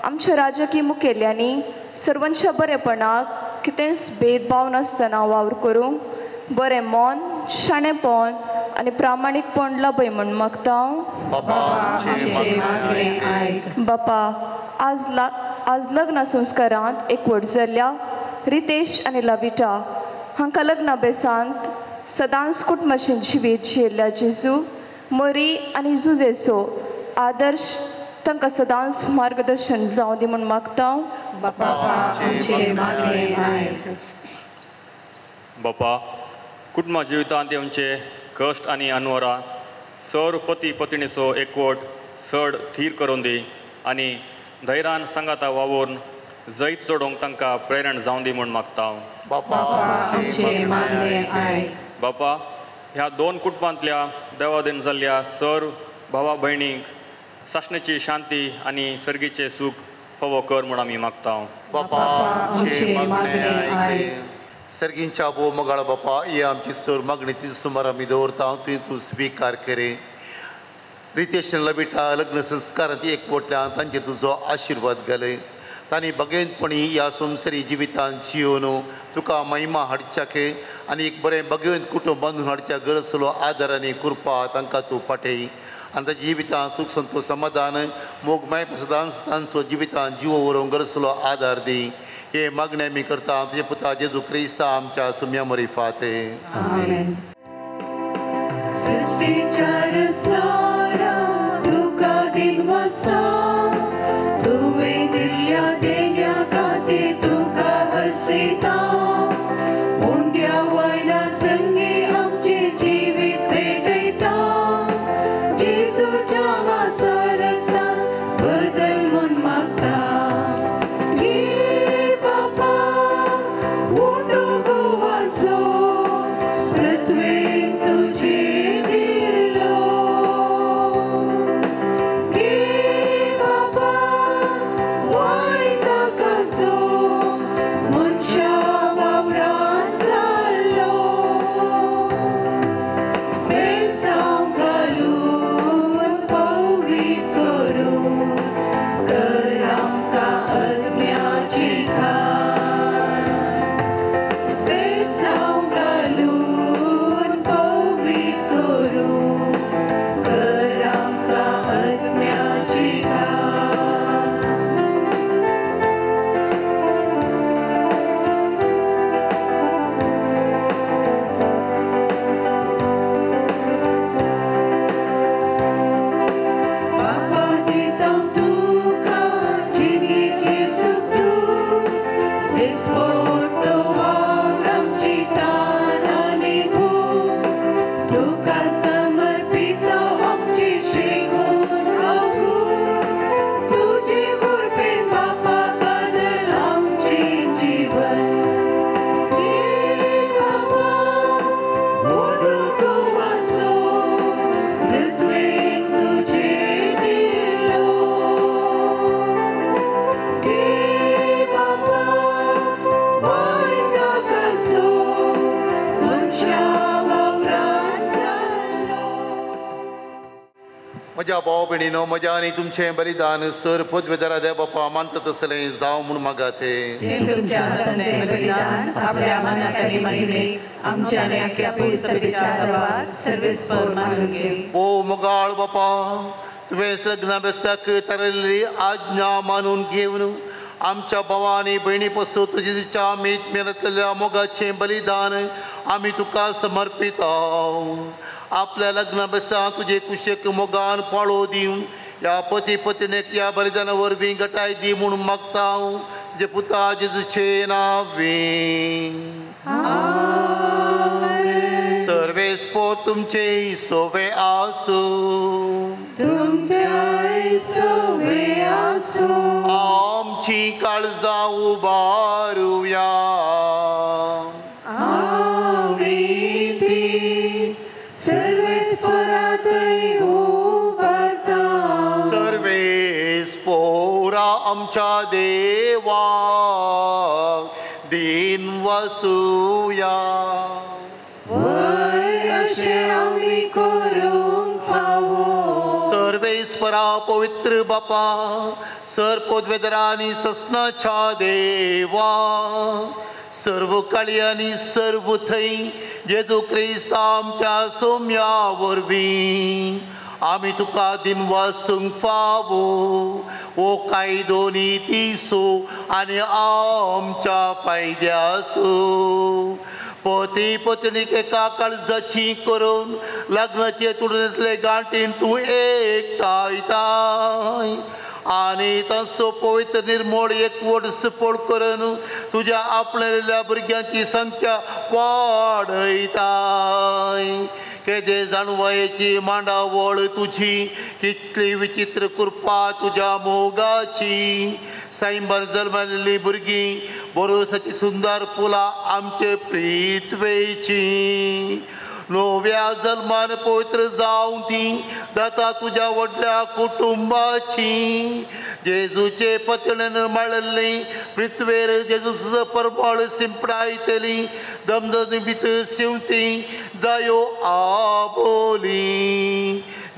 आमच्या राजकीय मुखेल्यांनी सर्वांच्या बरेपणाक कितेंच भेदभाव नासतना वावर करूंक बरें मन शाणेपण आनी प्रामाणीकपण लाभय म्हूण मागता. बापा आज लग्न संस्कारांत एकवट जाल्ल्या रितेश आनी लविटा हांकां लग्ना बेसांत सदांच कुटुंबाचें जिवीत जियेल्ल्या जेजू मरी आनी जुजेचो आदर्श तांकां सदांच मार्गदर्शन जावं दी म्हूण मागता. बापा कुटुंबा जिवितांत येवचे कश्ट आनी अनवरां सर पती पत्नीचो एकवट चड थीर करून दी आनी धैर्यान सांगाता वावून जैत जोडूंक तांकां प्रेरण जावं दी म्हूण मागता. बापा ह्या दोन कुटुंबांतल्या देवादीन जाल्ल्या सर भावा भयणीक सासणेची शांती आनी सर्गीचे सूख फावो कर म्हूण आमी मागता. सर्गींच्या भोव मोगाळ बापा ही आमची सर मागणी तुजे सुमार आमी दवरता. तूं स्विकार करे. रितेश लविटा लग्न संस्कारांत एकवटल्यान तांचेर तुजो आशिर्वाद घालय. तांणी बगयंतपणी ह्या संवसारी जिवितांत जिवन तुका महिमा हाडच्याक आनी एक बरें बगयंत कुटुंब बांदून हाडच्या गरज आसलो आदार आनी कृपा तांकां तूं पाठय आनी ताच्या जिवितांत सुख संतोश समाधान मोगमाय तांचो जिवितांत जिवो व्हरूंक गरज आसलो आदार दी हे मागणें आमी करता तुजे पुता जेजू क्रिस्त आमच्या सुम्या मरी फाते तुवें दिल्ल्या देण्या खातीर तुका हरसिता मुंड्या वयल्या संगी आमचे जिवीत भेटयता जेजूच्या वासा रक्तान बदल म्हूण मागता घे बापा मुंडो गोवाचो पृथ्वेन तुजे दिलो घे बापा म्हज्या भाव भयणीनो म्हज्या आनी तुमचें बलिदान सर पदवेदारा देव बापा मानता तसलें जावं म्हूण मागाते ओ मोगाळ बापा तुवें लग्नाभ्यासाक थारायल्ली आज्ञा मानून घेवन आमच्या भावांनी भयणी पासून तुजेच्या मीत मेळटलेल्या मोगाचें बलिदान आमी तुका समर्पिता आपल्या लग्नाभ्यासा तुजे कुशेक मोगान पाळो दिवन ह्या पती पत्नीक ह्या बलिदाना वरवीं गटाय दी म्हूण मागता जे पुता जेजूचे नांवें सर्वेस्पो तुमचे सोवे आसूं आमची काळजां उबारुया सर्वेस्पोरा आमच्या देवा दिन वसूया सर्वेस्परा पवित्र बापा सर पदवेदारांनी ससनाच्या देवा सर्व काळी आनी सर्व थंय जेजू क्रिस्त आमच्या सोम्या वरवीं आमी तुका दिन वासूंक फावो ओ कायदो नितीसो आनी आमच्या फायद्यासो पती पत्नीक एका काळजाची करून लग्नाचे तुडतले गांठीन तूं एकठांयताय आनी तांचो पवित्र निर्मळ एकवट सपोर्ट करून तुज्या आपणलेल्या भुरग्यांची संख्या वाडयताय केदे जाणवायेची मांडावळ तुजी कितली विचित्र कृपा तुज्या मोगाची सायंबार जल्मलेली भुरगीं बरोसाची सुंदर फुलां आमचे प्रिथवेची नव्या जल्मान पवित्र जावं ती दाता तुज्या व्हडल्या कुटुंबाची जेजूचे पत्नीन माळल्ली पृथ्वेर जेजूचो परमळ शिंपडायतली दमदमीत शिंवती जायो आबोली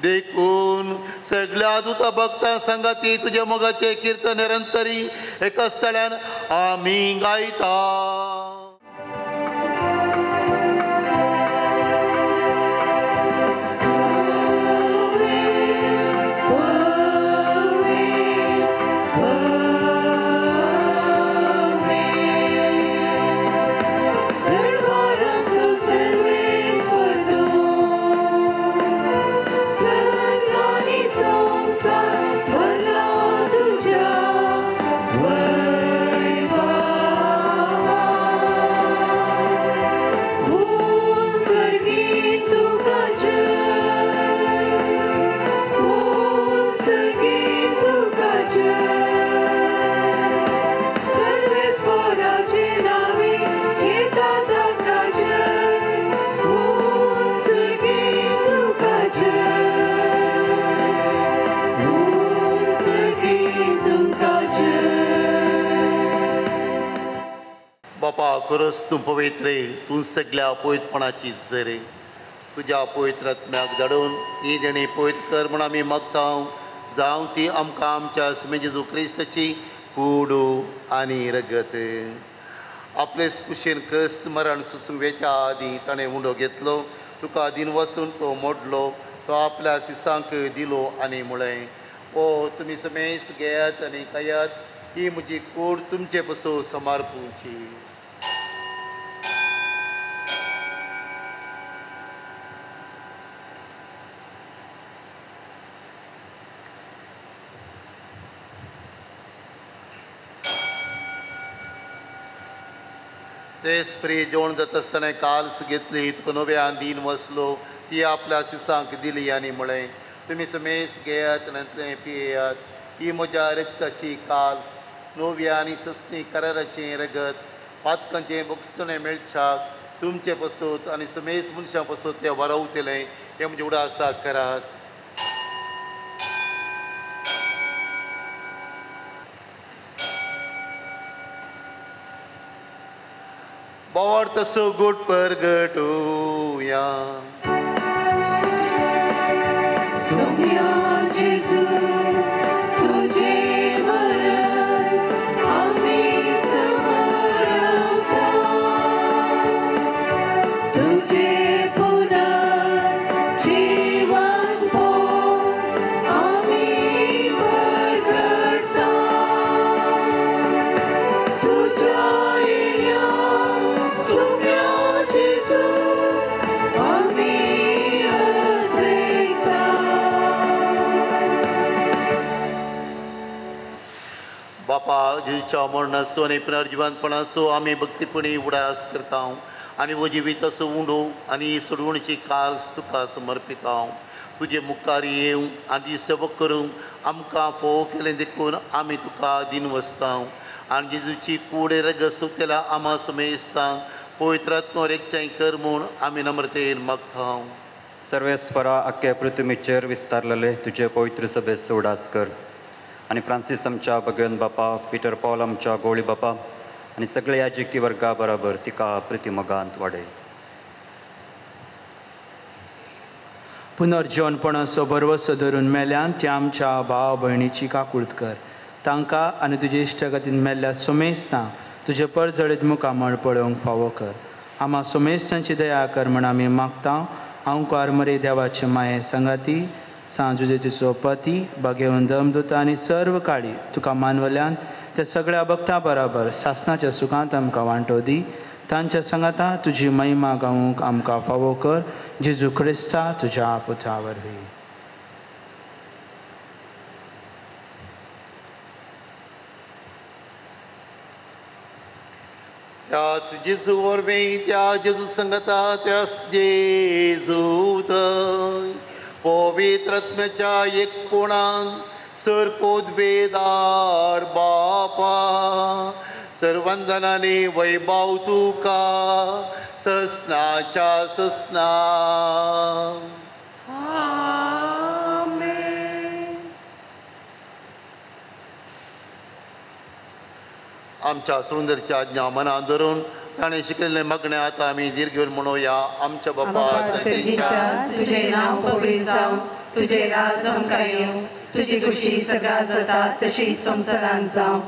देखून सगळ्या दूत भक्तां सांगाती तुज्या मोगाचे कीर्तन निरंतरी एकाच तळ्यान आमी गायता. बापा खरोच तूं पवित्र तूं सगळ्या पवित्रपणाची झर तुज्या पवित्र आत्म्याक धाडून ही देणी पवित्र कर म्हूण आमी मागता. जावं ती आमकां आमच्या सुमे जेजू क्रिस्ताची कूड आनी रगत. आपले कुशीन कश्ट मरण सुसुंगेच्या आदी ताणें उंडो घेतलो. तुका दिन वचून तो मोडलो. तो आपल्या शिसांक दिलो आनी म्हळें ओ तुमी समेस घेयात आनी खायात. ही म्हजी कूड तुमचे पासून समर्पूची. तेच प्री जेवण जाता आसतना काल्स घेतली तुका नव्यान दिन वसलो. ती आपल्या शिसांक दिली आनी म्हळें तुमी समेस घेयात आनी पियेयात. ही म्हज्या रक्ताची काल्स नव्या आनी सस्ती कराराचें रगत पातकांचें बक्षणें मेळच्याक तुमचे पासून आनी समेस मनशां पासून तें वारवतलें. हें म्हजें उडासाक करात. Lord, the so good purgatoria. Sonia Jesu, tujhe maran, hame samarata. Tujhe punar jeevan po, hame purgata. Tuja बापा जेजूच्या मरणाचो आनी पुनर्जिवनपणाचो आमी भक्तीपणी उडास करता आनी वो जिविताचो उंडो आनी सोडवणीची काल्स तुका समर्पिता. तुजे मुखार येवं आनी सेवा करूंक आमकां फोव केलें देखून आमी तुका दिन वसता आनी जेजूची कूड रग सुकेला आमा समेस्ता. पवित्रात्मो एकठांय कर म्हूण आमी नम्रतेन मागता. सर्वेस्वरा आख्खे पृथ्वीचेर विस्तारलेले तुजे पवित्र सभेस उडास कर आनी फ्रांसीस आमच्या भगवन बापा, पिटर पॉल आमच्या गोळी बापा आनी सगळे याजकी वर्गा बराबर तिका प्रतिमगांत वाडय. पुनर्जीवनपणाचो बरवसो धरून मेल्यान त्या आमच्या भाव भयणीची काकुळट कर. तांकां आनी तुजे इश्टगतीन मेल्ल्या सोमेस्तांक तुजे परजळीत मुखामळ पळोवंक फावो कर. आम्हा सोमेस्तांची दया कर म्हण आमी मागता. हांव मरे देवाचे माये संगाती सांजुजेचो पती भगवन दमदूता आनी सर्व काळी तुका मानवल्यान त्या सगळ्या भक्तां बराबर सासणाच्या सुखांत आमकां वांटो दी. तांच्या संगाता तुजी महिमा गावूंक आमकां फावो कर. जेजू क्रिस्ता तुज्या पुता वरवीं. त्यास जेजू वरवीं त्या जेजू संगता त्यास जेजू थंय पवित्र आत्म्याच्या एक कोणान सरपोदवेदार बापा सर्वंदनाने वैभव तुका ससनाच्या ससना. आमच्या सुंदरच्या आज्ञा मनात धरून ताणें शिकयल्लें मागणें आतां आमी दीर्घ म्हणूया. आमच्या बापा तुझे नाव पवित्र जावं, तुझे राज आमकां येवं, तुजी खुशी सगळ्या जाता तशी संवसारांत जावं.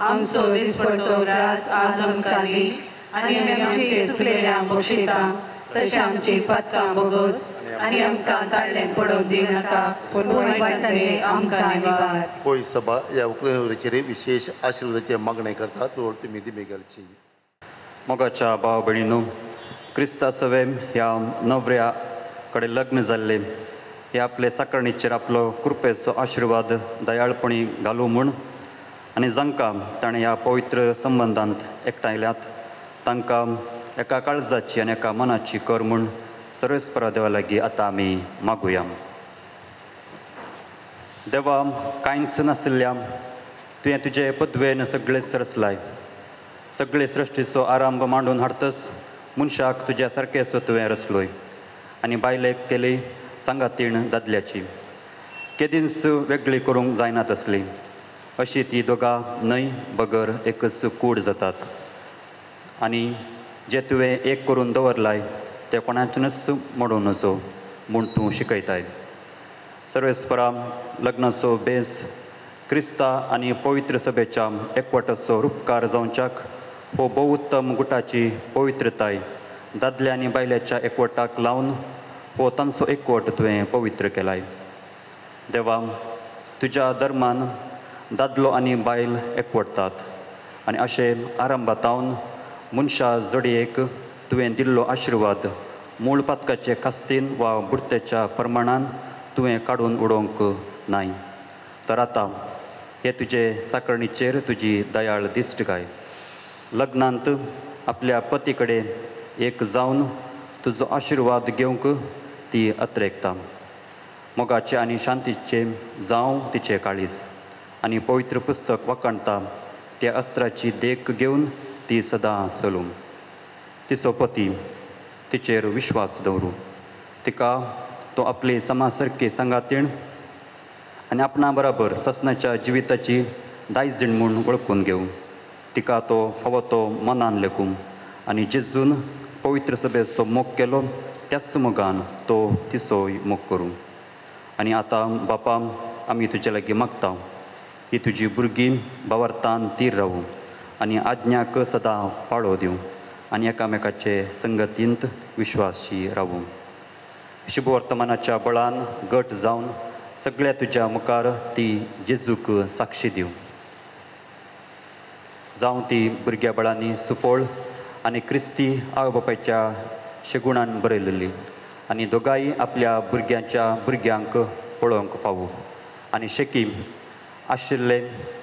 आमचो दिसपडटो ग्रास आज आमकांली आनी आमी आमचे चुकलेल्यांक बक्षिता तशें आमची पातकां बोगोस आनी आमकां ताळ्ळें पडोवंक दिनाका पूण वायटांतले आमकां निवार. होय सभा ह्या उकळेचेर विशेष आशिर्वादाचे मागणे करता तर तुमी दिमेगलची. मोगाच्या भाव भयणीनो, क्रिस्ता सवे ह्या नवऱ्या कडेन लग्न जाल्ले हे आपले साकरणीचेर आपलो कृपेचो आशिर्वाद दयाळपणी घालूं म्हूण आनी जांकां ताणें ह्या पवित्र संबंदांत एकठांयल्यात तांकां एका काळजाची आनी एका मनाची कर म्हूण सर्वेस्परा देवा लागीं आतां आमी मागुया. देवा, कांयच नाशिल्ल्या तुवें तुजे पदवेन सगळे सरसलाय. सगळे सृश्टीचो आरंभ मांडून हाडतस मनशाक तुज्या सारकेचो तुवें रचलोय आनी बायलेक केली सांगातीण दादल्याची. केदींच वेगळी करूंक जायना तसली अशी ती दोगां न्हय बगर एकच कूड जातात आनी जे तुवें एक करून दवरलाय ते कोणाच्यानच मोडूं नजो म्हूण तूं शिकयताय. सर्वेस्परा लग्नाचो बेस क्रिस्ता आनी पवित्र सभेच्या एकवटाचो रूपकार जावच्याक हो बहुउत्तम गुटाची पवित्रताय दादल्या आनी बायल्याच्या एकवटाक लावन हो तांचो एकवट तुवें पवित्र केलाय. देवा, तुज्या धर्मान दादलो आनी बायल एकवटतात आनी अशें आरंभातावन मनशा जोडयेक तुवें दिल्लो आशिर्वाद मूळ पातकाचे कास्तीन वा बुरतेच्या प्रमाणान तुवें काडून उडोवंक नाय. तर आतां हे तुजे साकरणीचेर तुजी दयाळ दिश्ट काय. लग्नांत आपल्या पती कडेन एक जावन तुजो आशिर्वाद घेवंक ती अत्रेकता. मोगाचे आनी शांतीचे जावं तिचे काळीज आनी पवित्र पुस्तक वखणटा त्या अस्त्राची देख घेवन ती सदां चलूं. तिचो पती तिचेर विश्वास दवरूं. तिका तो आपली समासारकी सांगातीण आनी आपणा बराबर ससनाच्या जिविताची दायजण म्हूण वळखून घेवं. तिका तो फावो तो मनान लेखूं आनी जेजून पवित्र सभेचो मोग केलो त्याच मोगान तो तिचोय मोग करूं. आनी आतां बापा, आमी तुजे लागीं मागता ही तुजी भुरगीं भावार्थान तीर रावूं आनी आज्ञाक सदां पाळो दिवं आनी एकामेकाचे संगतींत विश्वासी रावूं. शुभ वर्तमानाच्या बळान गट जावन सगळ्या तुज्या मुखार ती जेजूक साक्षी दिवं. जावं ती भुरग्या बळांनी सुपळ आनी क्रिस्ती आवय बापायच्या शेगुणान बरयलेली आनी दोगांय आपल्या भुरग्यांक पळोवंक फावो आनी शेकी आशिल्ले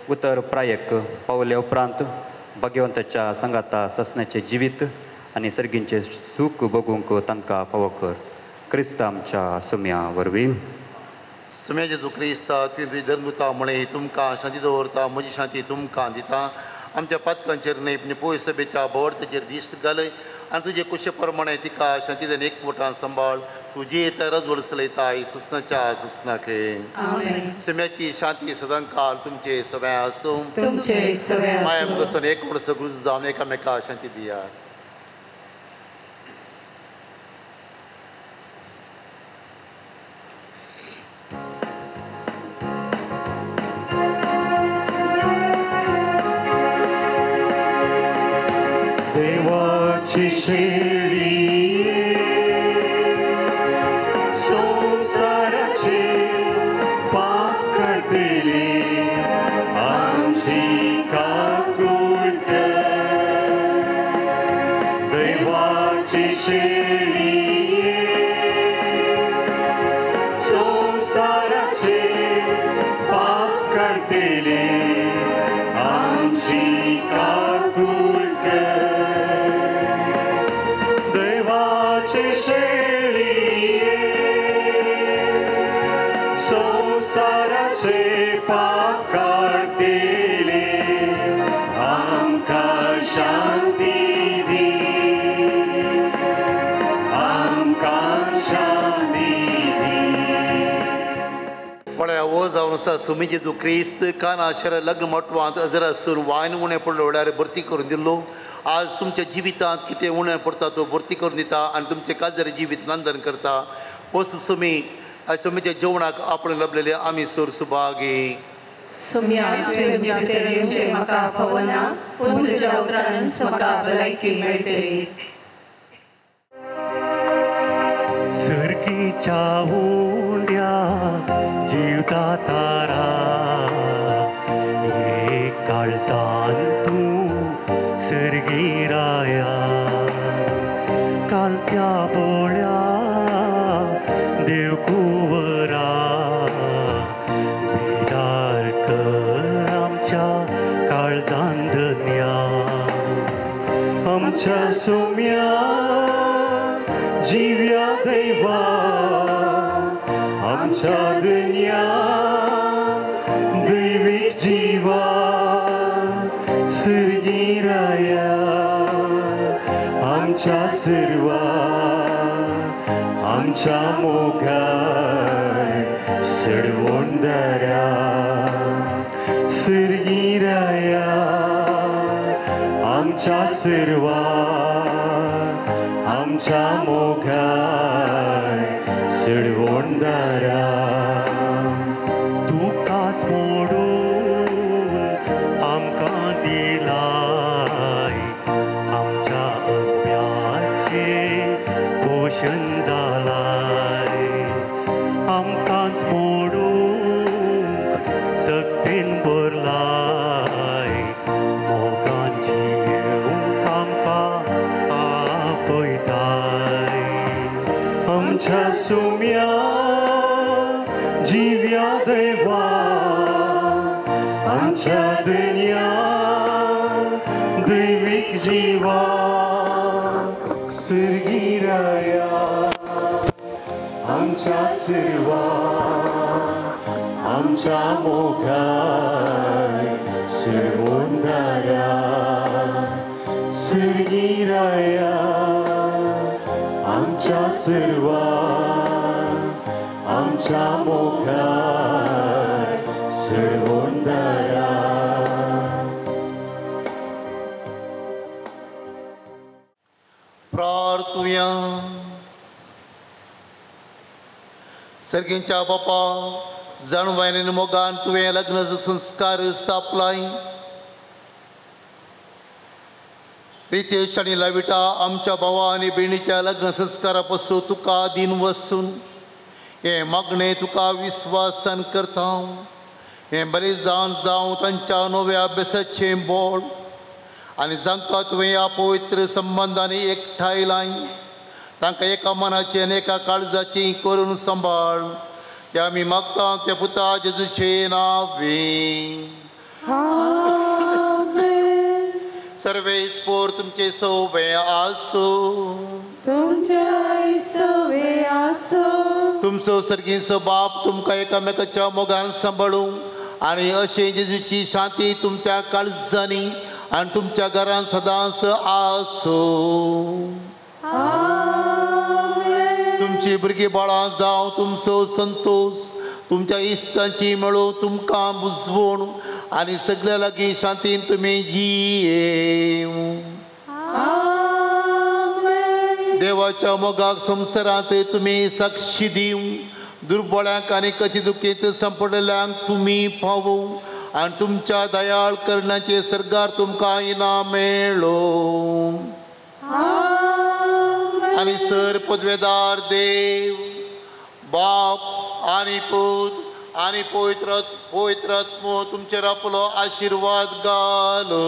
उतर प्रायेक पावले उपरांत भगवंताच्या संगाता ससण्याचे जिवीत आनी सर्गींचे सूख भोगूंक तांकां फावो कर. क्रिस्त आमच्या सुम्या वरवीं. सुम्या जेजू क्रिस्ता तुवें तुजी धर्मता म्हणे तुमकां शांती दवरता, म्हजी शांती तुमकां दिता. आमच्या पातकांचेर न्हय पण पवित्र सभेच्या भोवरतेचेर दिश्ट घालय आनी तुजे कुशे प्रमाणे तिका शांतीदान एकवटान सांबाळ. तुजी रजवड चलयताय ससनाच्या ससनाके. सुम्याची शांती सदां काल तुमचे सगळ्या आसूं. मायम कसोन एकवट सगळो जावन एकामेका शांती दिया. देवाची शेळी संसाराचे पाकडलेली आमची काकूट. देवाची शेळी संसाराचे पाकडलेली आमची काकूट. संसाराचे पाप काढतेले आमकां शांती दी, आमकां शांती दी. पळया हो जावन आसा सुमी जेजू क्रिस्त काना शर लग्न मटवांत अजर आसून वायन उणें पडलो वड्यार भरती करून दिल्लो. आज तुमच्या जिवितांत कितें उणें पडटा तो भरती करून दिता आनी तुमचें काजर जिवीत नंदन करता. हो सुमी सुमीच्या जेवणाक आपण लभलेले आमी सोर सुभागी. सुम्या तुवें तुज्या तेरेचेर म्हाका फवना पूण तुज्या उतरांत म्हाका भलायकी मेळटली सर्गीच्या हुंड्या जीवता तारा एक काळजान तूं सर्गी राया कालत्या बोळ्या देव कुंवरा बेदार कर आमच्या काळजान धन्या आमच्या सुम्या जीव्या दैवा आमच्या दुनिया दैविक जीवा सर्गी राया आमच्या सर्वा आमच्या मोगार सडवून दरा सर्गी राया आमच्या सर्वा आमच्या मोगार सडवून दरा तुकाच मोडून आमकां दिलाय आमच्या अप्याचे पोषण जालाय आमकांच मोडून सक्तीन भरलाय मोगांची आमकां आपयताय आमच्या सुम्या जीव्या दैवा आमच्या दुनिया दैविक जीवा सर्गी राया आमच्या सर्वा आमच्या मोगार सडवून दरा सर्गी राया आमच्या सर्वा आमच्या मोगार सडवून दरा प्रार्थुया सर्गींच्या बापा जाणवायन मोगान तुवें लग्नाचो संस्कार स्थापलाय रितेश आनी लाविटा आमच्या भावा आनी भयणीच्या लग्न संस्कारा पासून तुका दिन वचून हे मागणें तुका विस्वासान करता हे बरें जावं तांच्या नव्या अभ्यासाचें बोळ आनी जांकां तुवें ह्या पवित्र संबंधांनी एकठांयलाय तांकां एका मनाचें आनी एका काळजाचें करून सांबाळ ते आमी मागता त्या पुता जेजूचे नांवे सर्वेस्पोर तुमचे सवे आसो तुमचो सर्गीचो बाप तुमकां एकामेकाच्या मोगान सांबाळूं आनी अशें जेजूची शांती तुमच्या काळजांनी आनी तुमच्या घरांत सदांच आसो तुमची भुरगीं बाळां जावं तुमचो संतोष तुमच्या इश्टांची मेळो तुमकां बुजवण आनी सगळ्या लागीं शांतीन तुमी जियेव देवाच्या मोगाक संवसारांत तुमी साक्षी दिव दुर्बळ्यांक आनी कची दुखेंत सांपडलेल्यांक तुमी फावो आनी तुमच्या दयाळ कर्णाचे सर्गार तुमकां इनाम मेळो आनी सर पदवेदार देव बाप आनी पूत आनी पवित्रात्मो तुमचेर आपलो आशिर्वाद घालो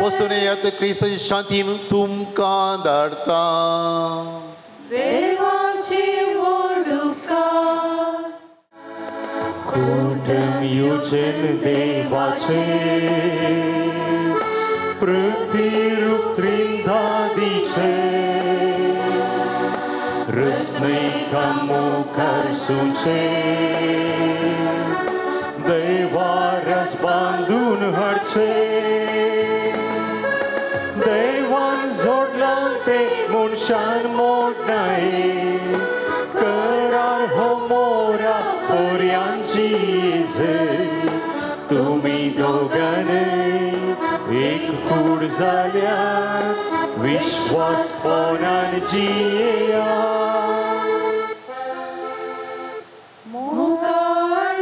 वचून येत क्रिस्ताची शांतीन तुमकां धाडटा कुटुंब येवचें देवाचे प्रतिरूप त्रिंदादीचे रस्नैका मुखार सुचे देवारस बांदून हाडचे देवान जोडलां ते मनशान मोडनाय करार हो मोरा पोरयांची तुमी दोगांनी एक कूड जाल्यार विश्वास पोनान जियेया मुखार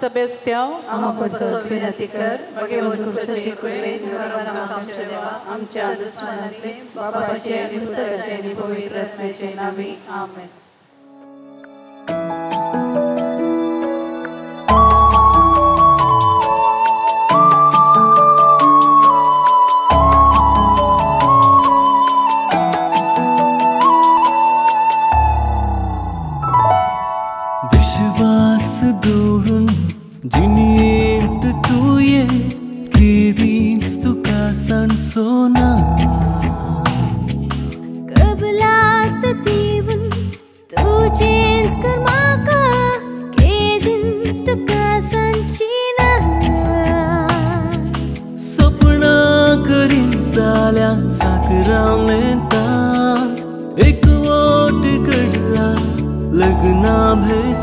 Sebastião, ama pessoa finatikar, bagaimana kursaci kulit, nurana kamcha dewa, amcha adusmanatli, bapaचे आणि पुत्राचे आणि पवित्र आत्म्याचे नामे आमेन. विश्वास दोडून जिणेंत तुये केरीच तुका सांचो ना कबलात दिवन तुजेंच कर म्हाका केदींच तुका सांची ना सपनां करीन जाल्या साकरामेंतांत एकवट घडला लग्ना भेट